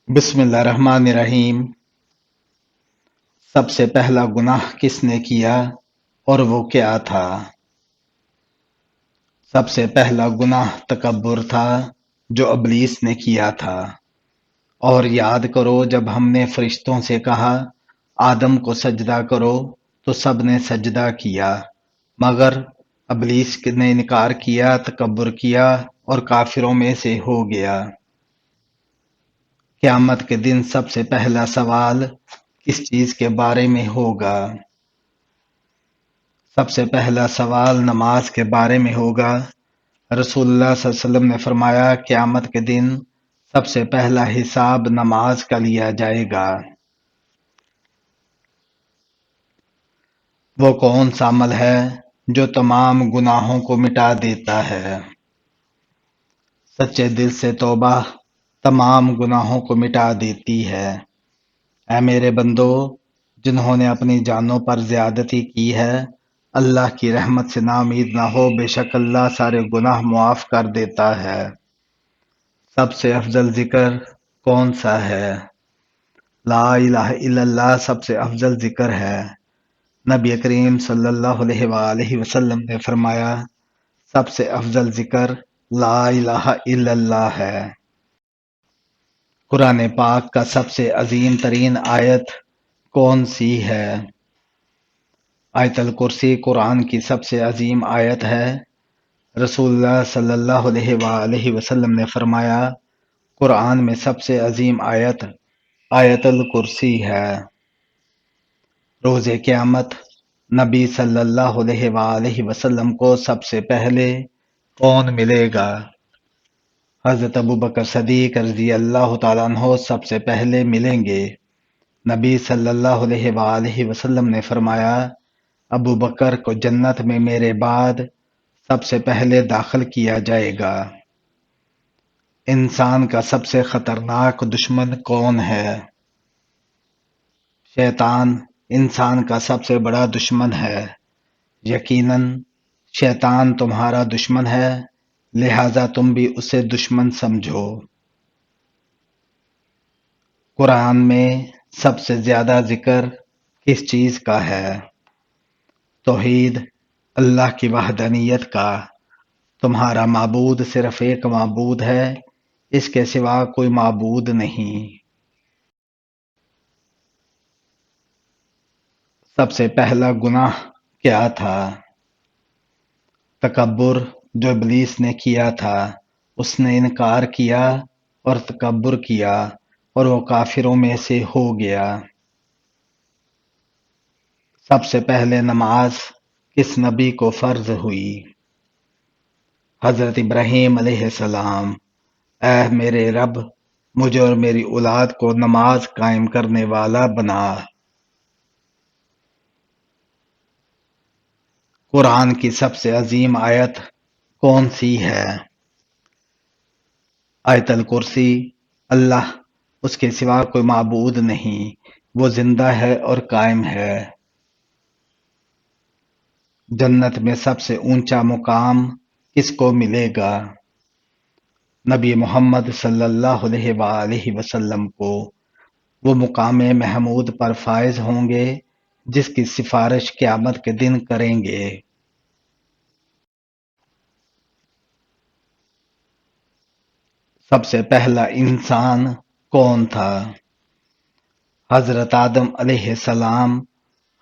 بسم اللہ الرحمن الرحیم۔ سب سے پہلا گناہ کس نے کیا اور وہ کیا تھا؟ سب سے پہلا گناہ تکبر تھا جو ابلیس نے کیا تھا۔ اور یاد کرو جب ہم نے فرشتوں سے کہا آدم کو سجدہ کرو تو سب نے سجدہ کیا مگر ابلیس نے انکار کیا، تکبر کیا اور کافروں میں سے ہو گیا۔ قیامت کے دن سب سے پہلا سوال کس چیز کے بارے میں ہوگا؟ سب سے پہلا سوال نماز کے بارے میں ہوگا۔ رسول اللہ صلی اللہ علیہ وسلم نے فرمایا قیامت کے دن سب سے پہلا حساب نماز کا لیا جائے گا۔ وہ کون سا عمل ہے جو تمام گناہوں کو مٹا دیتا ہے؟ سچے دل سے توبہ تمام گناہوں کو مٹا دیتی ہے۔ اے میرے بندو، جنہوں نے اپنی جانوں پر زیادتی کی ہے، اللہ کی رحمت سے نا امید نہ ہو، بے شک اللہ سارے گناہ معاف کر دیتا ہے۔ سب سے افضل ذکر کون سا ہے؟ لا الہ الا اللہ سب سے افضل ذکر ہے۔ نبی کریم صلی اللہ علیہ وآلہ وسلم نے فرمایا سب سے افضل ذکر لا الہ الا اللہ ہے۔ قرآن پاک کا سب سے عظیم ترین آیت کون سی ہے؟ آیت الکرسی قرآن کی سب سے عظیم آیت ہے۔ رسول اللہ صلی اللہ علیہ وآلہ وسلم نے فرمایا قرآن میں سب سے عظیم آیت آیت الکرسی ہے۔ روز قیامت نبی صلی اللہ علیہ وآلہ وسلم کو سب سے پہلے کون ملے گا؟ حضرت ابوبکر صدیق رضی اللہ تعالیٰ عنہ سب سے پہلے ملیں گے۔ نبی صلی اللہ علیہ وآلہ وسلم نے فرمایا ابو بکر کو جنت میں میرے بعد سب سے پہلے داخل کیا جائے گا۔ انسان کا سب سے خطرناک دشمن کون ہے؟ شیطان انسان کا سب سے بڑا دشمن ہے۔ یقیناً شیطان تمہارا دشمن ہے، لہذا تم بھی اسے دشمن سمجھو۔ قرآن میں سب سے زیادہ ذکر کس چیز کا ہے؟ توحید، اللہ کی وحدانیت کا۔ تمہارا معبود صرف ایک معبود ہے، اس کے سوا کوئی معبود نہیں۔ سب سے پہلا گناہ کیا تھا؟ تکبر جو ابلیس نے کیا تھا، اس نے انکار کیا اور تکبر کیا اور وہ کافروں میں سے ہو گیا۔ سب سے پہلے نماز کس نبی کو فرض ہوئی؟ حضرت ابراہیم علیہ السلام۔ اے میرے رب، مجھے اور میری اولاد کو نماز قائم کرنے والا بنا۔ قرآن کی سب سے عظیم آیت کون سی ہے؟ آیت الکرسی۔ اللہ، اس کے سوا کوئی معبود نہیں، وہ زندہ ہے اور قائم ہے۔ جنت میں سب سے اونچا مقام کس کو ملے گا؟ نبی محمد صلی اللہ علیہ وآلہ وسلم کو۔ وہ مقام محمود پر فائز ہوں گے جس کی سفارش قیامت کے دن کریں گے۔ سب سے پہلا انسان کون تھا؟ حضرت آدم علیہ السلام۔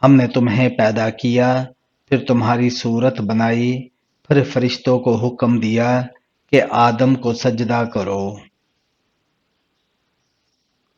ہم نے تمہیں پیدا کیا، پھر تمہاری صورت بنائی، پھر فرشتوں کو حکم دیا کہ آدم کو سجدہ کرو۔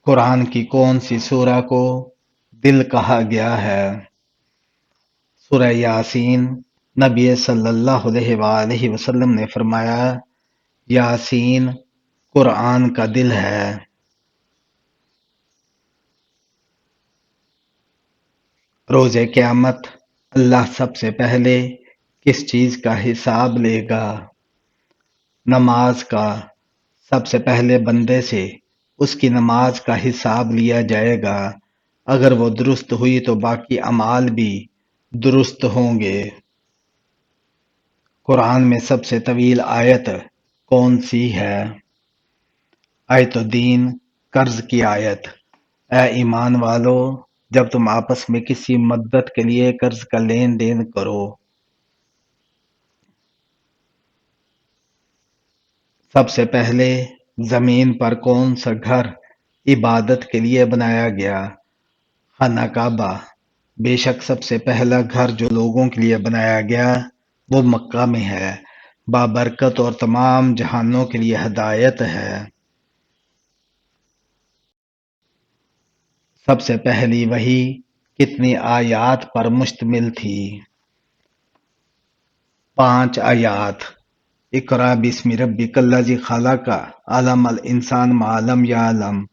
قرآن کی کون سی سورہ کو دل کہا گیا ہے؟ سورہ یاسین۔ نبی صلی اللہ علیہ وآلہ وسلم نے فرمایا یاسین قرآن کا دل ہے۔ روز قیامت اللہ سب سے پہلے کس چیز کا حساب لے گا؟ نماز کا۔ سب سے پہلے بندے سے اس کی نماز کا حساب لیا جائے گا۔ اگر وہ درست ہوئی تو باقی اعمال بھی درست ہوں گے۔ قرآن میں سب سے طویل آیت کون سی ہے؟ آیت الدین قرض کی آیت۔ اے ایمان والو، جب تم آپس میں کسی مدت کے لیے قرض کا لین دین کرو، سب سے پہلے زمین پر کون سا گھر عبادت کے لیے بنایا گیا؟ خانہ کعبہ۔ بے شک سب سے پہلا گھر جو لوگوں کے لیے بنایا گیا وہ مکہ میں ہے، بابرکت اور تمام جہانوں کے لیے ہدایت ہے۔ سب سے پہلی وحی کتنی آیات پر مشتمل تھی؟ 5 آیات۔ اقرأ بسم ربک الذی خلق علم الانسان ما لم یعلم۔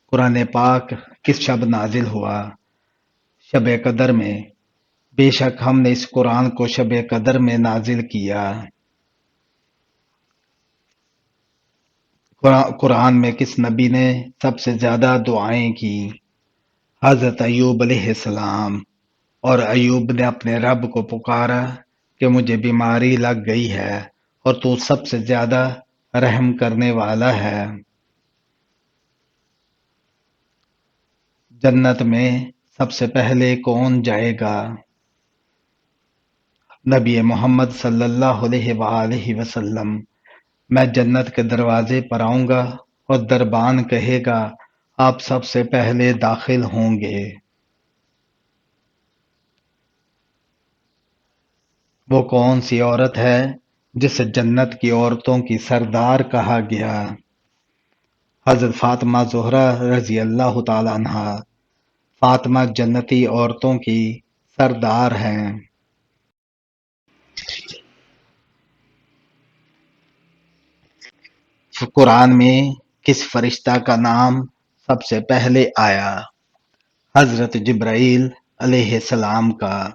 قرآن پاک کس شب نازل ہوا؟ شب قدر میں۔ بے شک ہم نے اس قرآن کو شب قدر میں نازل کیا۔ قرآن میں کس نبی نے سب سے زیادہ دعائیں کی؟ حضرت ایوب علیہ السلام۔ اور ایوب نے اپنے رب کو پکارا کہ مجھے بیماری لگ گئی ہے اور تو سب سے زیادہ رحم کرنے والا ہے۔ جنت میں سب سے پہلے کون جائے گا؟ نبی محمد صلی اللہ علیہ وآلہ وسلم۔ میں جنت کے دروازے پر آؤں گا اور دربان کہے گا آپ سب سے پہلے داخل ہوں گے۔ وہ کون سی عورت ہے جسے جنت کی عورتوں کی سردار کہا گیا؟ حضرت فاطمہ زہرا رضی اللہ تعالی عنہا۔ فاطمہ جنتی عورتوں کی سردار ہیں۔ قرآن میں کس فرشتہ کا نام سب سے پہلے آیا؟ حضرت جبرائیل علیہ السلام کا۔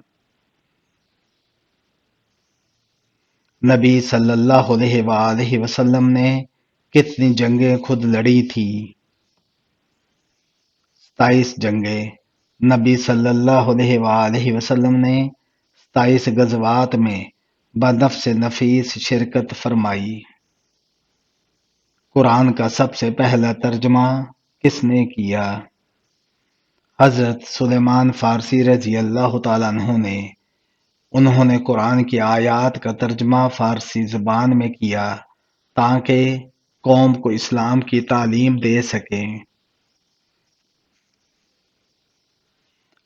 نبی صلی اللہ علیہ وآلہ وسلم نے کتنی جنگیں خود لڑی تھی؟ 27 جنگیں۔ نبی صلی اللہ علیہ وآلہ وسلم نے 27 غزوات میں بنفس نفیس شرکت فرمائی۔ قرآن کا سب سے پہلا ترجمہ کس نے کیا؟ حضرت سلیمان فارسی رضی اللہ تعالیٰ عنہ نے۔ انہوں نے قرآن کی آیات کا ترجمہ فارسی زبان میں کیا تاکہ قوم کو اسلام کی تعلیم دے سکیں۔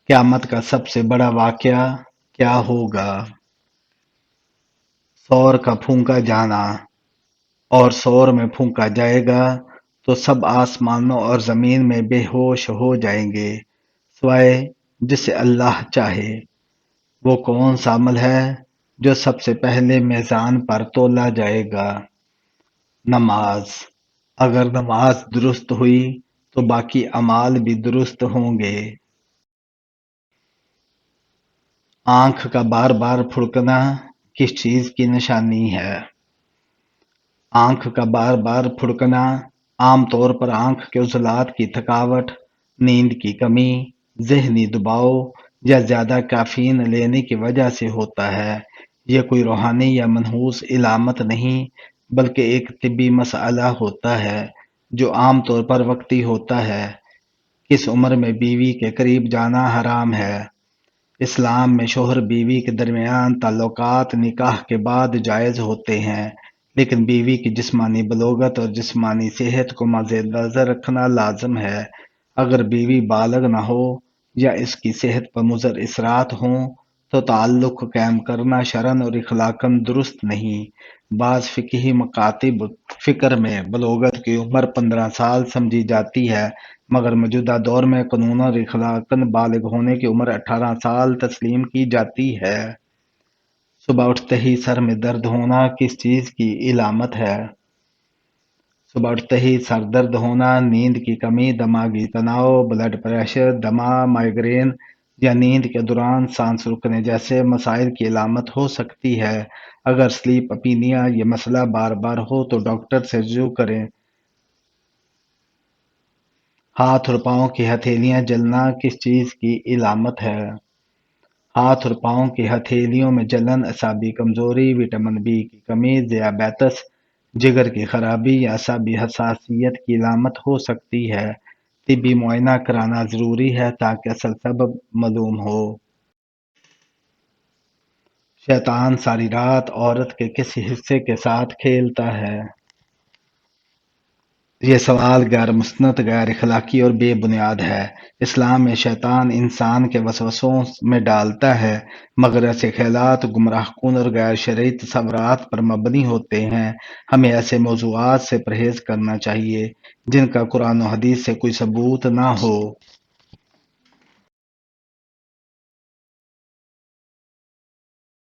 قیامت کا سب سے بڑا واقعہ کیا ہوگا؟ سور کا پھونکا جانا۔ اور سور میں پھونکا جائے گا تو سب آسمانوں اور زمین میں بے ہوش ہو جائیں گے سوائے جسے اللہ چاہے۔ وہ کون سا عمل ہے جو سب سے پہلے میزان پر تولا جائے گا؟ نماز۔ اگر نماز درست ہوئی تو باقی اعمال بھی درست ہوں گے۔ آنکھ کا بار بار پھڑکنا کس چیز کی نشانی ہے؟ آنکھ کا بار بار پھڑکنا عام طور پر آنکھ کے عضلات کی تھکاوٹ، نیند کی کمی، ذہنی دباؤ یا زیادہ کیفین لینے کی وجہ سے ہوتا ہے۔ یہ کوئی روحانی یا منحوس علامت نہیں بلکہ ایک طبی مسئلہ ہوتا ہے جو عام طور پر وقتی ہوتا ہے۔ کس عمر میں بیوی کے قریب جانا حرام ہے؟ اسلام میں شوہر بیوی کے درمیان تعلقات نکاح کے بعد جائز ہوتے ہیں، لیکن بیوی کی جسمانی بلوغت اور جسمانی صحت کو مد نظر رکھنا لازم ہے۔ اگر بیوی بالغ نہ ہو یا اس کی صحت پر مضر اثرات ہوں تو تعلق قائم کرنا شرعاً اور اخلاقاً درست نہیں۔ بعض فقہی مکاتب فکر میں بلوغت کی عمر 15 سال سمجھی جاتی ہے، مگر موجودہ دور میں قانوناً اور اخلاقاً بالغ ہونے کی عمر 18 سال تسلیم کی جاتی ہے۔ صبح اٹھتے ہی سر میں درد ہونا کس چیز کی علامت ہے؟ صبح اٹھتے ہی سر درد ہونا نیند کی کمی، دماغی تناؤ، بلڈ پریشر، دمہ، مائیگرین یا نیند کے دوران سانس رکنے جیسے مسائل کی علامت ہو سکتی ہے۔ اگر سلیپ اپنیا یہ مسئلہ بار بار ہو تو ڈاکٹر سے رجوع کریں۔ ہاتھ اور پاؤں کی ہتھیلیاں جلنا کس چیز کی علامت ہے؟ ہاتھ اور پاؤں کی ہتھیلیوں میں جلن، اعصابی کمزوری، وٹامن بی کی کمی، ذیابیطس جگر کی خرابی یا اعصابی حساسیت کی علامت ہو سکتی ہے۔ طبی معائنہ کرانا ضروری ہے تاکہ اصل سبب معلوم ہو۔ شیطان ساری رات عورت کے کس حصے کے ساتھ کھیلتا ہے؟ یہ سوال غیر مستند، غیر اخلاقی اور بے بنیاد ہے۔ اسلام میں شیطان انسان کے وسوسوں میں ڈالتا ہے۔ مگر ایسے خیالات گمراہ کن اور غیر شرعی تصورات پر مبنی ہوتے ہیں۔ ہمیں ایسے موضوعات سے پرہیز کرنا چاہیے جن کا قرآن و حدیث سے کوئی ثبوت نہ ہو۔